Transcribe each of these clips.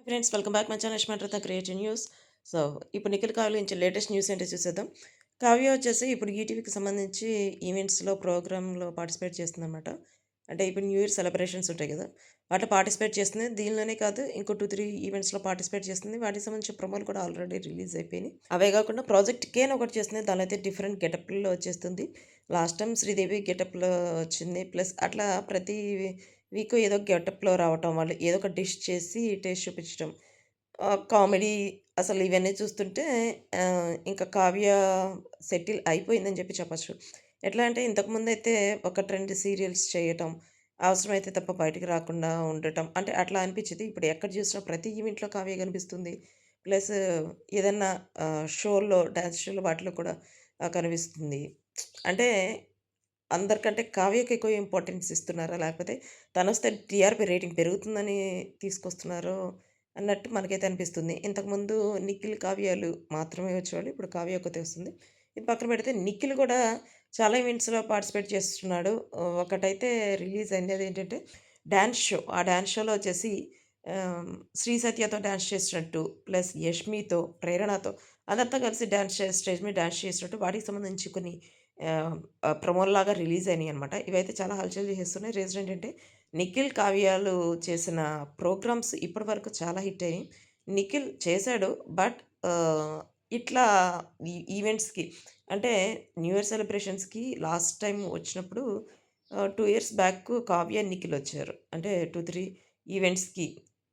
Friends welcome back my channel Yashman creative news. So ఇప్పుడు నిఖిల్ కావ్య నుంచి latest news ఏంటో చూసేద్దాం. కావ్య వచ్చేసి ఇప్పుడు ఈటీవీకి సంబంధించి ఈవెంట్స్లో ప్రోగ్రాంలో పార్టిసిపేట్ చేస్తుందన్నమాట. అంటే ఇప్పుడు న్యూ ఇయర్ సెలబ్రేషన్స్ ఉంటాయి కదా, వాటిలో పార్టిసిపేట్ చేస్తుంది. దీనిలోనే కాదు, ఇంకో 2-3 ఈవెంట్స్లో పార్టిసిపేట్ చేస్తుంది. వాటికి సంబంధించిన ప్రొమోలు కూడా ఆల్రెడీ రిలీజ్ అయిపోయినాయి. అవే కాకుండా ప్రాజెక్ట్ కేన్ ఒకటి చేస్తుంది. దానిలో అయితే డిఫరెంట్ గెటప్లో వచ్చేస్తుంది. లాస్ట్ టైం శ్రీదేవి గెటప్లో వచ్చింది. ప్లస్ అట్లా ప్రతి వీక్ ఏదో గెటప్‌లో రావటం, వాళ్ళు ఏదో ఒక డిష్ చేసి టేస్ట్ చూపించటం. కామెడీ అసలు ఇవన్నీ చూస్తుంటే ఇంకా కావ్య సెటిల్ అయిపోయిందని చెప్పొచ్చు. ఎట్లా అంటే ఇంతకుముందయితే ఒక ట్రెండ్ సీరియల్స్ చేయటం, అవసరమైతే తప్ప బయటికి రాకుండా ఉండటం. అంటే అట్లా అనిపించేది. ఇప్పుడు ఎక్కడ చూసినా ప్రతి ఈవెంట్‌లో కావ్య కనిపిస్తుంది. ప్లస్ ఏదన్నా షోల్లో, డాన్స్ షోలో వాటిలో కూడా కనిపిస్తుంది. అంటే అందరికంటే కావ్యకి ఎక్కువ ఇంపార్టెన్స్ ఇస్తున్నారా? లేకపోతే తనొస్తే టీఆర్‌పీ రేటింగ్ పెరుగుతుందని తీసుకొస్తున్నారో అన్నట్టు మనకైతే అనిపిస్తుంది. ఇంతకుముందు నిఖిల్, కావ్యాలు మాత్రమే వచ్చేవాళ్ళు. ఇప్పుడు కావ్య ఒక్కతే వస్తుంది. ఇది పక్కన పెడితే నిఖిల్ కూడా చాలా ఈవెంట్స్‌లో పార్టిసిపేట్ చేస్తున్నాడు. ఒకటైతే రిలీజ్ అయింది. అదేంటంటే డాన్స్ షో. ఆ డాన్స్ షోలో వచ్చేసి శ్రీ సత్యతో డాన్స్ చేసినట్టు, ప్లస్ యష్మితో, ప్రేరణతో అందరితో కలిసి స్టేజ్ మీద డాన్స్ చేసినట్టు వాటికి సంబంధించి కొన్ని ఆహ్, ప్రమోల్లాగా రిలీజ్ అయినాయనమాట. ఇవైతే చాలా హల్చల్ చేసేస్తున్నాయి. రీజన్ ఏంటంటే నిఖిల్, కావ్యాలు చేసిన ప్రోగ్రామ్స్ ఇప్పటివరకు చాలా హిట్ అయ్యాయి. నిఖిల్ చేశాడు. బట్ ఇట్లా ఈవెంట్స్‌కి అంటే న్యూ ఇయర్ సెలబ్రేషన్స్‌కి లాస్ట్ టైమ్ వచ్చినప్పుడు 2 ఇయర్స్ బ్యాక్ కావ్య, నిఖిల్ వచ్చారు. అంటే 2, 3 ఈవెంట్స్‌కి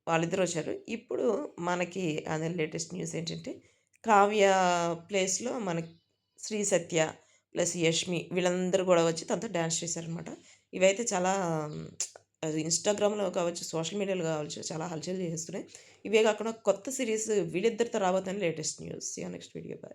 వాళ్ళిద్దరూ వచ్చారు. ఇప్పుడు మనకి అదే లేటెస్ట్ న్యూస్ ఏంటంటే కావ్య ప్లేస్‌లో మనకి శ్రీ సత్య ప్లస్ యష్మి వీళ్ళందరూ గూడా వచ్చి తనతో డాన్స్ చేశారనమాట. ఇవైతే చాలా అది ఇన్‌స్టాగ్రామ్‌లో కావచ్చు, సోషల్ మీడియాలో కావచ్చు చాలా హల్చల్ చేసేస్తున్నాయి. ఇవే కాకుండా కొత్త సీరీస్ వీళ్ళిద్దరితో రాబోతుందని latest news. See you next video. By.